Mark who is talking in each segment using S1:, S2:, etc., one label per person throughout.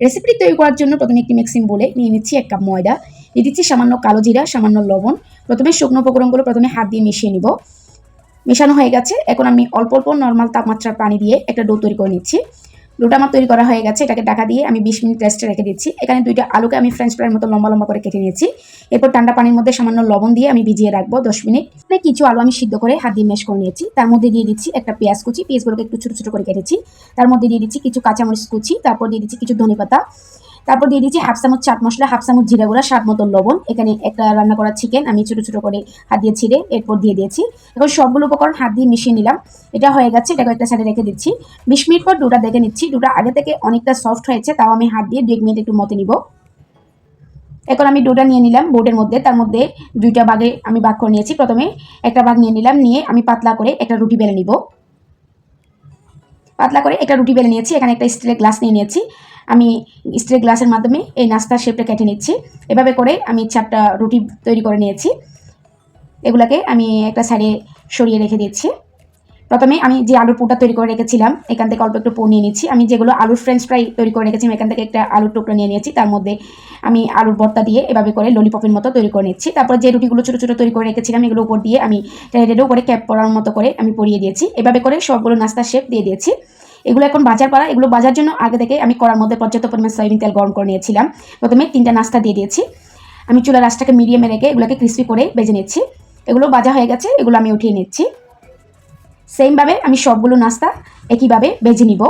S1: রেসিপিটি তৈরি করার জন্য প্রথমে একটি মিক্সিং বলে নিয়ে নিচ্ছি 1 কাপ ময়দা, দিয়ে দিচ্ছি সামান্য কালো জিরা, সামান্য লবণ। প্রথমে শুকনো উপকরণগুলো প্রথমে হাত দিয়ে মিশিয়ে নিব। মেশানো হয়ে গেছে, এখন আমি অল্প অল্প নর্মাল তাপমাত্রার পানি দিয়ে একটা ডো তৈরি করে নিচ্ছি। ডোটা আমার তৈরি করা হয়ে গেছে, এটাকে ঢাকা দিয়ে আমি 20 মিনিট রেস্টে রেখে দিচ্ছি। এখানে 2টা আলুকে আমি ফ্রেঞ্চ ফ্রাইয়ের মতো লম্বা লম্বা করে কেটে নিয়েছি। এরপর ঠান্ডা পানির মধ্যে সামান্য লবণ দিয়ে আমি ভিজিয়ে রাখবো 10 মিনিট। কিছু আলু আমি সিদ্ধ করে হাত দিয়ে ম্যাশ করে নিয়েছি। তার মধ্যে দিয়ে দিচ্ছি একটা পেঁয়াজ কুচি, পেঁয়াজগুলোকে একটু ছোটো ছোটো করে কেটেছি। তার মধ্যে দিয়ে দিচ্ছি কিছু কাঁচামরিচ কুচি, তারপর দিয়ে দিচ্ছি কিছু ধনেপাতা, তারপর দিয়ে দিচ্ছি হাফ চামচ চাট মশলা, হাফ চামচ জিরা গুঁড়া, স্বাদ মতো লবণ। এখানে একটা রান্না করা চিকেন আমি ছোটো ছোটো করে হাত দিয়ে ছিঁড়ে এরপর দিয়ে দিয়েছি। এখন সবগুলো উপকরণ হাত দিয়ে মিশিয়ে নিলাম। এটা হয়ে গেছে, এটাকে একটা সাইডে রেখে দিচ্ছি। 20 মিনিট পর ডোটা দেখে নিচ্ছি। ডোটা আগে থেকে অনেকটা সফট হয়েছে, তাও আমি হাত দিয়ে 2 মিনিট একটু মতে নিব। এখন আমি ডোটা নিয়ে নিলাম বোর্ডের মধ্যে, তার মধ্যে 2টা ভাগে আমি ভাগ করে নিয়েছি। প্রথমে একটা ভাগ নিয়ে নিলাম, নিয়ে আমি পাতলা করে একটা রুটি বেলে নিব। পাতলা করে একটা রুটি বেলে নিয়েছি। এখানে একটা স্টিলের গ্লাস নিয়ে নিয়েছি। আমি স্টিলের গ্লাসের মাধ্যমে এই নাস্তার শেপটা কেটে নিচ্ছি। এভাবে করে আমি 4টা রুটি তৈরি করে নিয়েছি। এগুলাকে আমি একটা সাইডে সরিয়ে রেখে দিচ্ছি। প্রথমে আমি যে আলুর পুরটা তৈরি করে রেখেছিলাম, এখান থেকে অল্প একটু পুর নিয়ে নিচ্ছি। আমি যেগুলো আলুর ফ্রেঞ্চ ফ্রাই তৈরি করে রেখেছিলাম, এখান থেকে একটা আলুর টুকরো নিয়ে নিয়েছি। তার মধ্যে আমি আলুর ভর্তা দিয়ে এভাবে করে ললিপপের মতো তৈরি করে নিচ্ছি। তারপর যে রুটিগুলো ছোটো ছোটো তৈরি করে রেখেছিলাম, এগুলো উপর দিয়ে আমি টেডের উপরে ক্যাপ পরার মতো করে আমি পরিয়ে দিয়েছি। এভাবে করে সবগুলো নাস্তার শেপ দিয়ে দিয়েছি। এগুলো এখন বাজার পাড়া। এগুলো বাজার জন্য আগে থেকে আমি কড়ার মধ্যে পর্যাপ্ত পরিমাণ সয়াবিন তেল গরম করে নিয়েছিলাম। প্রথমে 3টা নাস্তা দিয়ে দিয়েছি। আমি চুলার আঁচটাকে মিডিয়ামে রেখে এগুলোকে ক্রিস্পি করে ভেজে নিচ্ছি। এগুলো ভাজা হয়ে গেছে, এগুলো আমি উঠিয়ে নিচ্ছি। সেমভাবে আমি সবগুলো নাস্তা একইভাবে ভেজে নিব।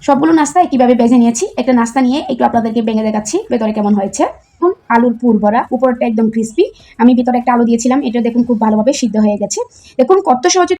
S1: সবগুলো নাস্তা একইভাবে ভেজে নিয়েছি। একটা নাস্তা নিয়ে একটু আপনাদেরকে ভেঙে দেখাচ্ছি ভেতরে কেমন হয়েছে। এখন আলুর পুর ভরা, উপরটা একদম ক্রিস্পি। আমি ভিতরে একটা আলু দিয়েছিলাম, এটা দেখুন খুব ভালোভাবে সিদ্ধ হয়ে গেছে। দেখুন কত সহজে